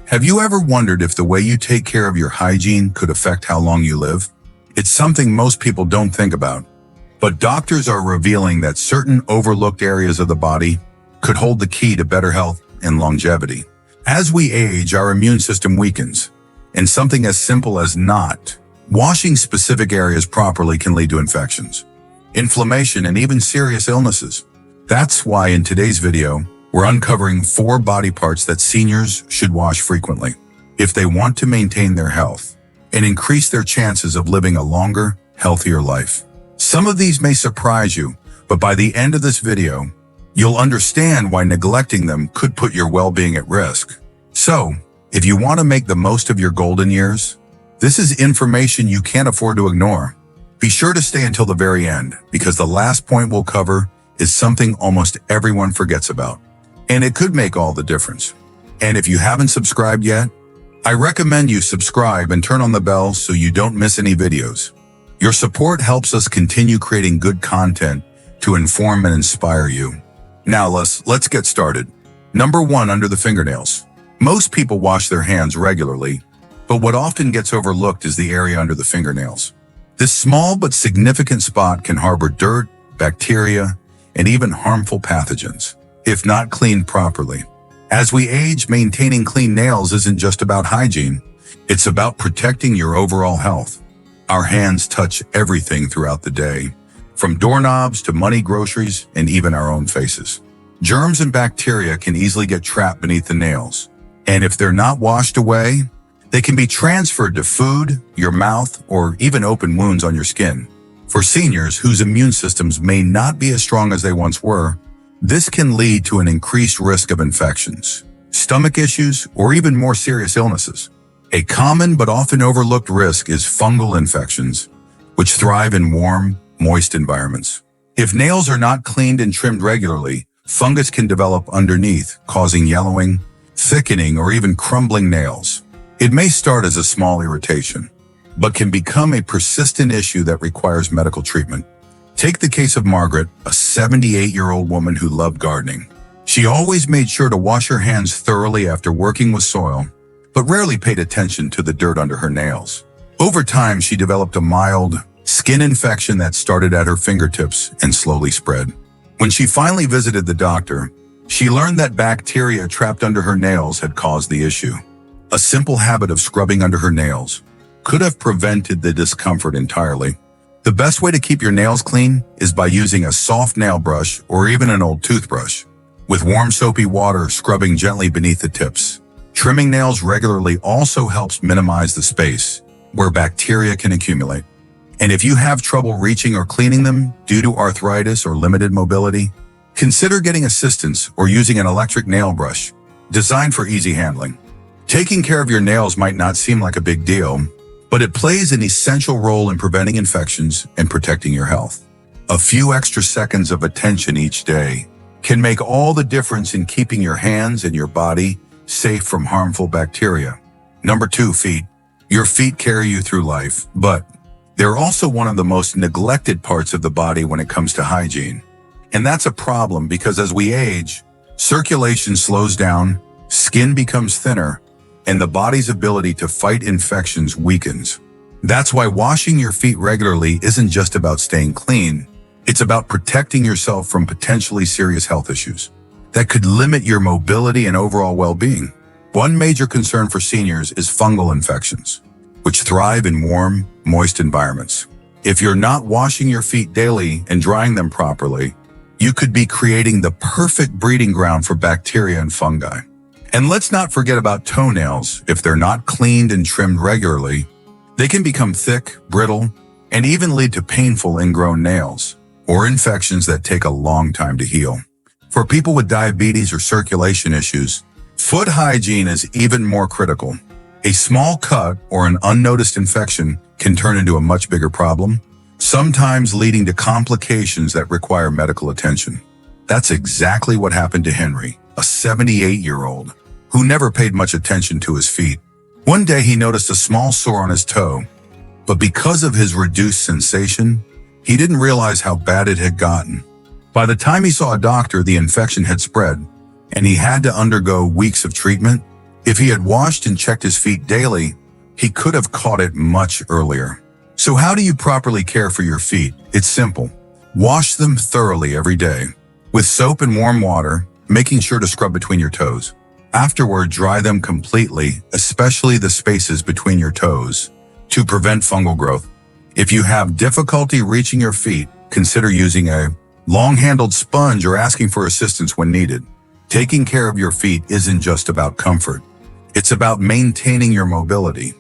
Have you ever wondered if the way you take care of your hygiene could affect how long you live? It's something most people don't think about, but doctors are revealing that certain overlooked areas of the body could hold the key to better health and longevity. As we age, our immune system weakens, and something as simple as not washing specific areas properly can lead to infections, inflammation, and even serious illnesses. That's why in today's video, we're uncovering 4 body parts that seniors should wash frequently if they want to maintain their health and increase their chances of living a longer, healthier life. Some of these may surprise you, but by the end of this video, you'll understand why neglecting them could put your well-being at risk. So, if you want to make the most of your golden years, this is information you can't afford to ignore. Be sure to stay until the very end, because the last point we'll cover is something almost everyone forgets about, and it could make all the difference. And if you haven't subscribed yet, I recommend you subscribe and turn on the bell so you don't miss any videos. Your support helps us continue creating good content to inform and inspire you. Now let's get started. Number 1, under the fingernails. Most people wash their hands regularly, but what often gets overlooked is the area under the fingernails. This small but significant spot can harbor dirt, bacteria, and even harmful pathogens, if not cleaned properly. As we age, maintaining clean nails isn't just about hygiene. It's about protecting your overall health. Our hands touch everything throughout the day, from doorknobs to money, groceries, and even our own faces. Germs and bacteria can easily get trapped beneath the nails, and if they're not washed away, they can be transferred to food, your mouth, or even open wounds on your skin. For seniors whose immune systems may not be as strong as they once were, this can lead to an increased risk of infections, stomach issues, or even more serious illnesses. A common but often overlooked risk is fungal infections, which thrive in warm, moist environments. If nails are not cleaned and trimmed regularly, fungus can develop underneath, causing yellowing, thickening, or even crumbling nails. It may start as a small irritation, but can become a persistent issue that requires medical treatment. Take the case of Margaret, a 78-year-old woman who loved gardening. She always made sure to wash her hands thoroughly after working with soil, but rarely paid attention to the dirt under her nails. Over time, she developed a mild skin infection that started at her fingertips and slowly spread. When she finally visited the doctor, she learned that bacteria trapped under her nails had caused the issue. A simple habit of scrubbing under her nails could have prevented the discomfort entirely. The best way to keep your nails clean is by using a soft nail brush or even an old toothbrush, with warm soapy water scrubbing gently beneath the tips. Trimming nails regularly also helps minimize the space where bacteria can accumulate. And if you have trouble reaching or cleaning them due to arthritis or limited mobility, consider getting assistance or using an electric nail brush designed for easy handling. Taking care of your nails might not seem like a big deal, but it plays an essential role in preventing infections and protecting your health. A few extra seconds of attention each day can make all the difference in keeping your hands and your body safe from harmful bacteria. Number 2, feet. Your feet carry you through life, but they're also one of the most neglected parts of the body when it comes to hygiene. And that's a problem because as we age, circulation slows down, skin becomes thinner, and the body's ability to fight infections weakens. That's why washing your feet regularly isn't just about staying clean. It's about protecting yourself from potentially serious health issues that could limit your mobility and overall well-being. One major concern for seniors is fungal infections, which thrive in warm, moist environments. If you're not washing your feet daily and drying them properly, you could be creating the perfect breeding ground for bacteria and fungi. And let's not forget about toenails. If they're not cleaned and trimmed regularly, they can become thick, brittle, and even lead to painful ingrown nails or infections that take a long time to heal. For people with diabetes or circulation issues, foot hygiene is even more critical. A small cut or an unnoticed infection can turn into a much bigger problem, sometimes leading to complications that require medical attention. That's exactly what happened to Henry, a 78-year-old who never paid much attention to his feet. One day he noticed a small sore on his toe, but because of his reduced sensation, he didn't realize how bad it had gotten. By the time he saw a doctor, the infection had spread, and he had to undergo weeks of treatment. If he had washed and checked his feet daily, he could have caught it much earlier. So how do you properly care for your feet? It's simple. Wash them thoroughly every day with soap and warm water, making sure to scrub between your toes. Afterward, dry them completely, especially the spaces between your toes, to prevent fungal growth. If you have difficulty reaching your feet, consider using a long-handled sponge or asking for assistance when needed. Taking care of your feet isn't just about comfort. It's about maintaining your mobility,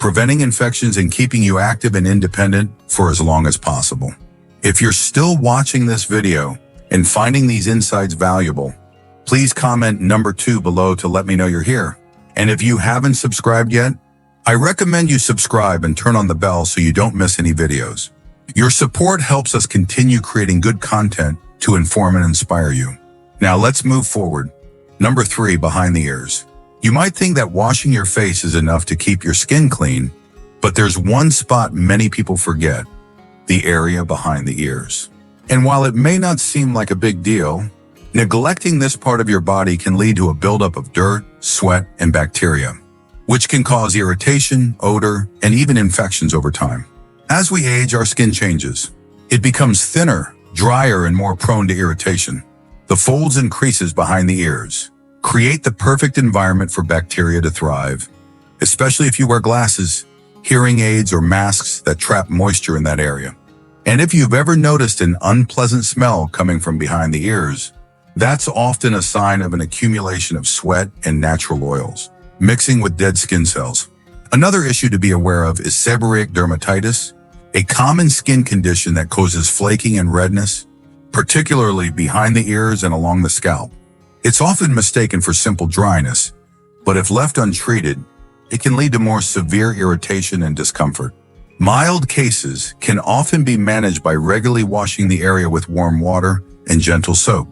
preventing infections, and keeping you active and independent for as long as possible. If you're still watching this video and finding these insights valuable, please comment number 2 below to let me know you're here. And if you haven't subscribed yet, I recommend you subscribe and turn on the bell so you don't miss any videos. Your support helps us continue creating good content to inform and inspire you. Now let's move forward. Number 3, behind the ears. You might think that washing your face is enough to keep your skin clean, but there's one spot many people forget: the area behind the ears. And while it may not seem like a big deal, neglecting this part of your body can lead to a buildup of dirt, sweat, and bacteria, which can cause irritation, odor, and even infections over time. As we age, our skin changes. It becomes thinner, drier, and more prone to irritation. The folds and creases behind the ears create the perfect environment for bacteria to thrive, especially if you wear glasses, hearing aids, or masks that trap moisture in that area. And if you've ever noticed an unpleasant smell coming from behind the ears, that's often a sign of an accumulation of sweat and natural oils, mixing with dead skin cells. Another issue to be aware of is seborrheic dermatitis, a common skin condition that causes flaking and redness, particularly behind the ears and along the scalp. It's often mistaken for simple dryness, but if left untreated, it can lead to more severe irritation and discomfort. Mild cases can often be managed by regularly washing the area with warm water and gentle soap.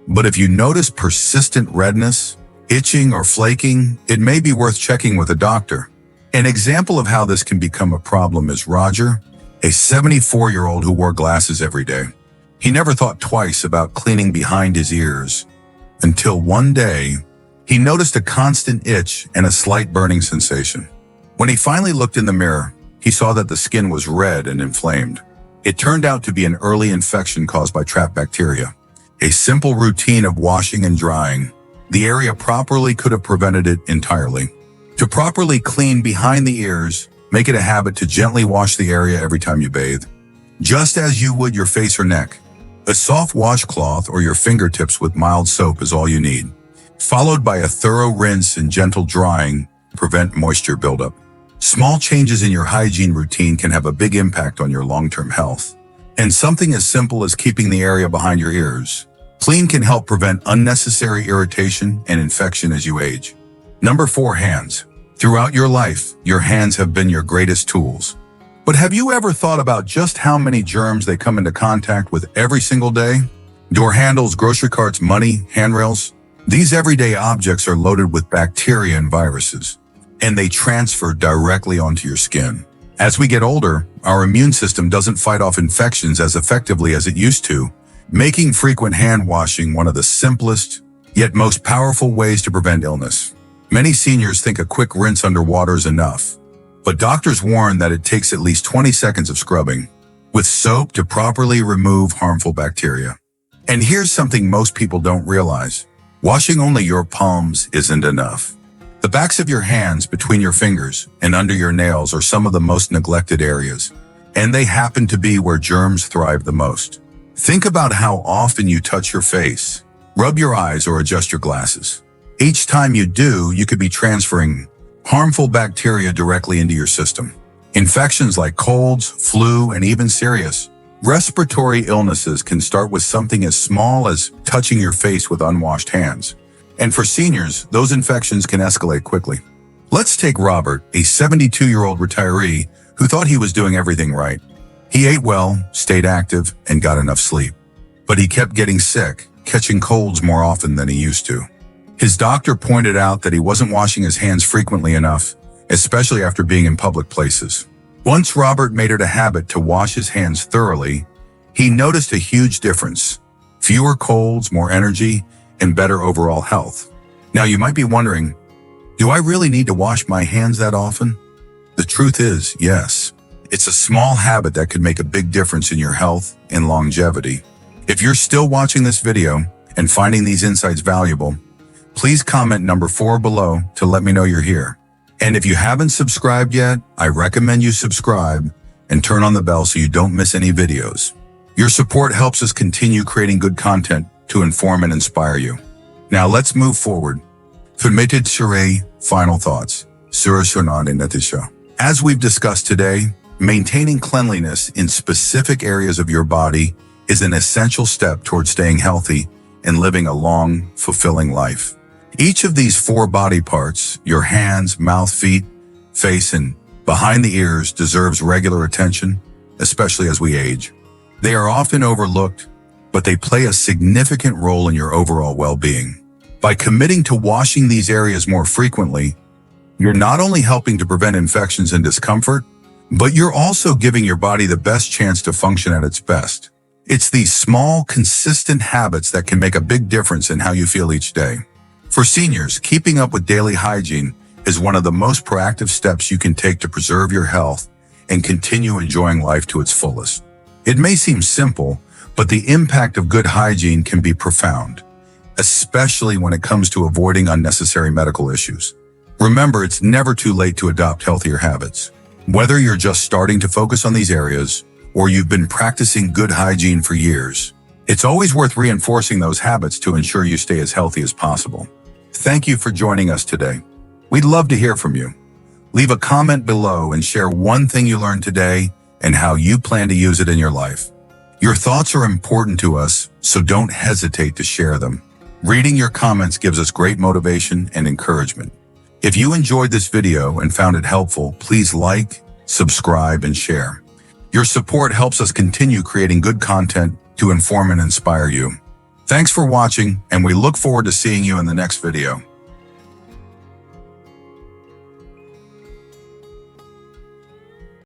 But if you notice persistent redness, itching, or flaking, it may be worth checking with a doctor. An example of how this can become a problem is Roger, a 74-year-old who wore glasses every day. He never thought twice about cleaning behind his ears until one day he noticed a constant itch and a slight burning sensation. When he finally looked in the mirror, he saw that the skin was red and inflamed. It turned out to be an early infection caused by trapped bacteria. A simple routine of washing and drying the area properly could have prevented it entirely. To properly clean behind the ears, make it a habit to gently wash the area every time you bathe, just as you would your face or neck. A soft washcloth or your fingertips with mild soap is all you need, followed by a thorough rinse and gentle drying to prevent moisture buildup. Small changes in your hygiene routine can have a big impact on your long-term health. And something as simple as keeping the area behind your ears clean can help prevent unnecessary irritation and infection as you age. Number 4, hands. Throughout your life, your hands have been your greatest tools. But have you ever thought about just how many germs they come into contact with every single day? Door handles, grocery carts, money, handrails. These everyday objects are loaded with bacteria and viruses, and they transfer directly onto your skin. As we get older, our immune system doesn't fight off infections as effectively as it used to, making frequent hand washing one of the simplest, yet most powerful ways to prevent illness. Many seniors think a quick rinse under water is enough, but doctors warn that it takes at least 20 seconds of scrubbing with soap to properly remove harmful bacteria. And here's something most people don't realize. Washing only your palms isn't enough. The backs of your hands, between your fingers, and under your nails are some of the most neglected areas, and they happen to be where germs thrive the most. Think about how often you touch your face, rub your eyes, or adjust your glasses. Each time you do, you could be transferring harmful bacteria directly into your system. Infections like colds, flu, and even serious respiratory illnesses can start with something as small as touching your face with unwashed hands. And for seniors, those infections can escalate quickly. Let's take Robert, a 72-year-old retiree who thought he was doing everything right. He ate well, stayed active, and got enough sleep. But he kept getting sick, catching colds more often than he used to. His doctor pointed out that he wasn't washing his hands frequently enough, especially after being in public places. Once Robert made it a habit to wash his hands thoroughly, he noticed a huge difference: fewer colds, more energy, and better overall health. Now you might be wondering, Do I really need to wash my hands that often? The truth is, yes. It's a small habit that could make a big difference in your health and longevity. If you're still watching this video and finding these insights valuable, please comment number 4 below to let me know you're here. And if you haven't subscribed yet, I recommend you subscribe and turn on the bell so you don't miss any videos. Your support helps us continue creating good content to inform and inspire you. Now let's move forward. Permitted Sure, final thoughts. As we've discussed today, maintaining cleanliness in specific areas of your body is an essential step toward staying healthy and living a long, fulfilling life. Each of these 4 body parts, your hands, mouth, feet, face, and behind the ears, deserves regular attention, especially as we age. They are often overlooked, but they play a significant role in your overall well-being. By committing to washing these areas more frequently, you're not only helping to prevent infections and discomfort, but you're also giving your body the best chance to function at its best. It's these small, consistent habits that can make a big difference in how you feel each day. For seniors, keeping up with daily hygiene is one of the most proactive steps you can take to preserve your health and continue enjoying life to its fullest. It may seem simple, but the impact of good hygiene can be profound, especially when it comes to avoiding unnecessary medical issues. Remember, it's never too late to adopt healthier habits. Whether you're just starting to focus on these areas or you've been practicing good hygiene for years, it's always worth reinforcing those habits to ensure you stay as healthy as possible. Thank you for joining us today. We'd love to hear from you. Leave a comment below and share one thing you learned today and how you plan to use it in your life. Your thoughts are important to us, so don't hesitate to share them. Reading your comments gives us great motivation and encouragement. If you enjoyed this video and found it helpful, please like, subscribe, and share. Your support helps us continue creating good content to inform and inspire you. Thanks for watching, and we look forward to seeing you in the next video.